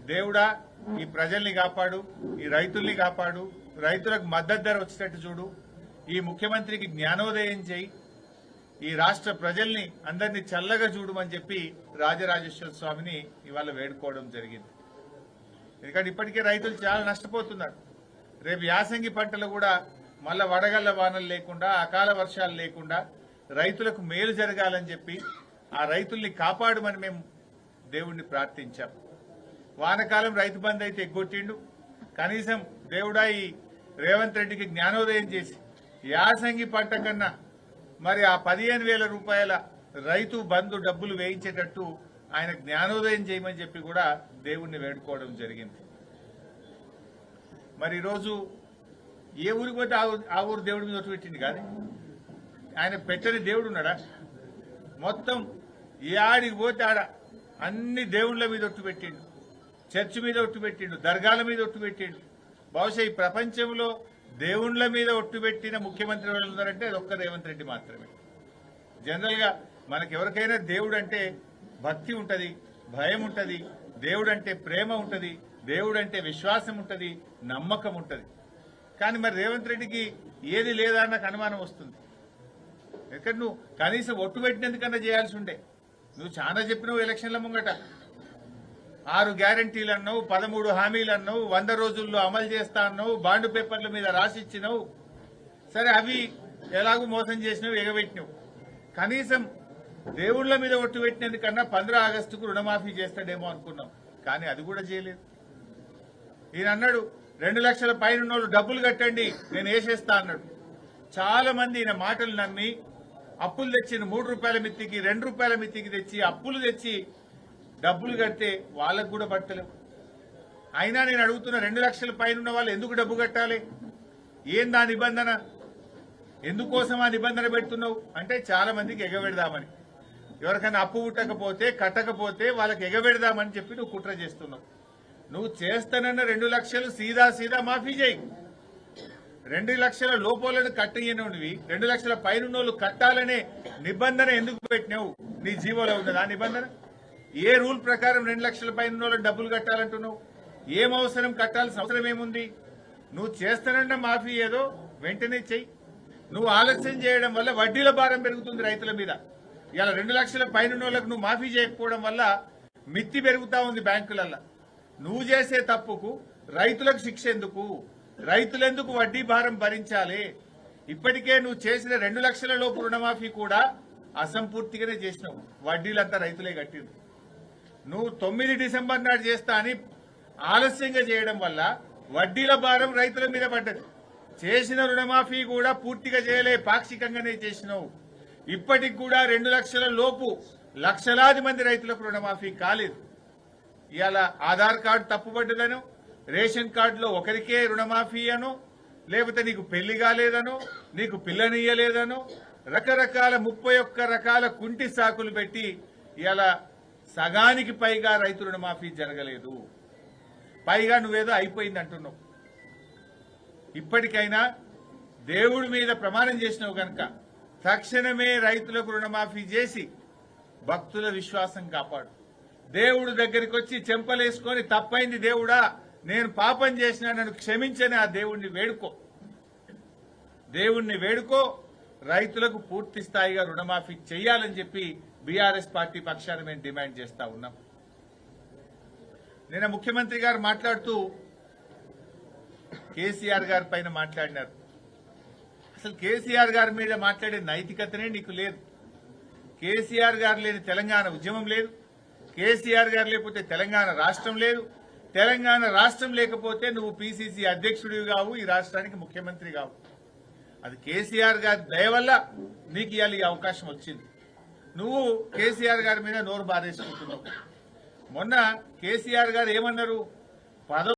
దేవుడా ఈ ప్రజల్ని కాపాడు, ఈ రైతుల్ని కాపాడు, రైతులకు మద్దతు ధర వచ్చేటట్టు చూడు, ఈ ముఖ్యమంత్రికి జ్ఞానోదయం చేయి, ఈ రాష్ట్ర ప్రజల్ని అందరినీ చల్లగా చూడమని చెప్పి రాజరాజేశ్వర స్వామిని ఇవాళ వేడుకోవడం జరిగింది. ఎందుకంటే ఇప్పటికే రైతులు చాలా నష్టపోతున్నారు. రేపు యాసంగి పంటలు కూడా మళ్ళా వడగళ్ల వానలు లేకుండా, అకాల వర్షాలు లేకుండా రైతులకు మేలు జరగాలని చెప్పి ఆ రైతుల్ని కాపాడమని మేము దేవుణ్ణి ప్రార్థించాం. వానకాలం రైతు బంధు అయితే ఎగ్గొట్టిండు. కనీసం దేవుడా ఈ రేవంత్ రెడ్డికి జ్ఞానోదయం చేసి యాసంగి పంట కన్నా మరి ఆ 15,000 రూపాయల రైతు బంధు డబ్బులు వేయించేటట్టు ఆయన జ్ఞానోదయం చేయమని చెప్పి కూడా దేవుణ్ణి వేడుకోవడం జరిగింది. మరి ఈరోజు ఏ ఊరికి పోతే ఆ ఊరు దేవుడి మీద ఒట్టు కాదు. ఆయన పెట్టని దేవుడు ఉన్నాడా? మొత్తం ఏ ఆడికి పోతే ఆడ అన్ని దేవుళ్ల మీద ఒట్టు పెట్టిండు, చర్చి మీద ఒట్టు పెట్టిండు, దర్గాల మీద ఒట్టు పెట్టిండు. బహుశా ఈ ప్రపంచంలో దేవుళ్ల మీద ఒట్టు పెట్టిన ముఖ్యమంత్రి ఎవరు ఉన్నారంటే అది ఒక్క రేవంత్ రెడ్డి మాత్రమే. జనరల్ గా మనకెవరికైనా దేవుడు అంటే భక్తి ఉంటది, భయం ఉంటది, దేవుడు అంటే ప్రేమ ఉంటది, దేవుడు అంటే విశ్వాసం ఉంటది, నమ్మకం ఉంటది. కానీ మరి రేవంత్ రెడ్డికి ఏది లేదా నాకు అనుమానం వస్తుంది. ఎక్కడ నువ్వు కనీసం ఒట్టు పెట్టినందుకన్నా చేయాల్సి ఉండే. నువ్వు చాలా చెప్పినావు ఎలక్షన్ల ముంగట, 6 గ్యారంటీలు అన్నావు, 13 హామీలు అన్నావు, 100 రోజుల్లో అమలు చేస్తా అన్నావు, బాండ్ పేపర్ల మీద రాసిచ్చినావు. సరే అవి ఎలాగూ మోసం చేసినావు, ఎగబెట్టినావు. కనీసం దేవుళ్ల మీద ఒట్టు పెట్టినందుకన్నా 15 ఆగస్టుకు రుణమాఫీ చేస్తాడేమో అనుకున్నాం, కానీ అది కూడా చేయలేదు. ఈయన అన్నాడు 2 లక్షల పైన డబ్బులు కట్టండి నేను వేసేస్తా అన్నాడు. చాలా మంది ఈయన మాటలు నమ్మి అప్పులు తెచ్చిన 3 రూపాయల మిత్తికి 2 రూపాయల మిత్తికి తెచ్చి అప్పులు తెచ్చి డబ్బులు కడితే వాళ్ళకు కూడా పట్టలేవు. అయినా నేను అడుగుతున్న 2 లక్షల పైన ఉన్న వాళ్ళు ఎందుకు డబ్బు కట్టాలి? ఏందా నిబంధన? ఎందుకోసం ఆ నిబంధన పెడుతున్నావు అంటే చాలా మందికి ఎగబెడదామని. ఎవరికైనా అప్పు పుట్టకపోతే కట్టకపోతే వాళ్ళకి ఎగబెడదామని చెప్పి నువ్వు కుట్ర చేస్తున్నావు. నువ్వు చేస్తానన్న 2 లక్షలు సీదా మాఫీ చేయి. 2 లక్షల లోపలను కట్టయ్యనుడివి 2 లక్షల పైన కట్టాలనే నిబంధన ఎందుకు పెట్టినావు? నీ జీవోలో ఉన్నది ఆ నిబంధన? ఏ రూల్ ప్రకారం 2 లక్షల పైన డబ్బులు కట్టాలంటున్నావు? ఏం అవసరం, కట్టాల్సిన అవసరం ఏముంది? నువ్వు చేస్తానన్న మాఫీ ఏదో వెంటనే చెయ్యి. నువ్వు ఆలస్యం చేయడం వల్ల వడ్డీల భారం పెరుగుతుంది రైతుల మీద. ఇలా 2 లక్షల పైన నువ్వు మాఫీ చేయకపోవడం వల్ల మిత్తి పెరుగుతా ఉంది బ్యాంకులల్లో. నువ్వు చేసే తప్పుకు రైతులకు శిక్ష ఎందుకు? రైతులెందుకు వడ్డీ భారం భరించాలి? ఇప్పటికే నువ్వు చేసిన 2 లక్షల లోపు రుణమాఫీ కూడా అసంపూర్తిగానే చేసినావు. వడ్డీలంతా రైతులే కట్టింది. నువ్వు 9 డిసెంబర్ నాడు చేస్తా అని ఆలస్యంగా చేయడం వల్ల వడ్డీల భారం రైతుల మీద పడ్డది. చేసిన రుణమాఫీ కూడా పూర్తిగా చేయలే, పాక్షికంగానే చేసినావు. ఇప్పటికి కూడా 2 లక్షల లోపు లక్షలాది మంది రైతులకు రుణమాఫీ కాలేదు. ఇవాళ ఆధార్ కార్డు తప్పుపడ్డదను, రేషన్ కార్డులో ఒకరికే రుణమాఫీ అను, లేకపోతే నీకు పెళ్లి కాలేదను, నీకు పిల్లనియ్యలేదను, రకరకాల 31 రకాల కుంటి సాకులు పెట్టి ఇవాళ సగానికి పైగా రైతు రుణమాఫీ జరగలేదు. పైగా నువ్వేదో అయిపోయింది అంటున్నావు. ఇప్పటికైనా దేవుడి మీద ప్రమాణం చేసినావు గనక తక్షణమే రైతులకు రుణమాఫీ చేసి భక్తుల విశ్వాసం కాపాడు. దేవుడు దగ్గరికి వచ్చి చెంపలేసుకొని తప్పైంది దేవుడా, నేను పాపం చేసినా నన్ను క్షమించని ఆ దేవుణ్ణి వేడుకో. రైతులకు పూర్తి స్థాయిగా రుణమాఫీ చేయాలని చెప్పి బీఆర్ఎస్ పార్టీ పక్షాన మేము డిమాండ్ చేస్తా ఉన్నాం. నిన్న ముఖ్యమంత్రి గారు మాట్లాడుతూ కేసీఆర్ గారి పైన మాట్లాడినారు. అసలు కేసీఆర్ గారి మీద మాట్లాడే నైతికతనే నీకు లేదు. కేసీఆర్ గారు లేని తెలంగాణ ఉద్యమం లేదు. కేసీఆర్ గారు లేకపోతే తెలంగాణ రాష్ట్రం లేదు. తెలంగాణ రాష్ట్రం లేకపోతే నువ్వు పీసీసీ అధ్యక్షుడివి కావు, ఈ రాష్ట్రానికి ముఖ్యమంత్రి కావు. అది కేసీఆర్ గారి దయ వల్ల నీకు ఇవాళ ఈ అవకాశం వచ్చింది. నువ్వు కేసీఆర్ గారి మీద నోరు బారేసుకుంటున్నావు. మొన్న కేసీఆర్ గారు ఏమన్నారు?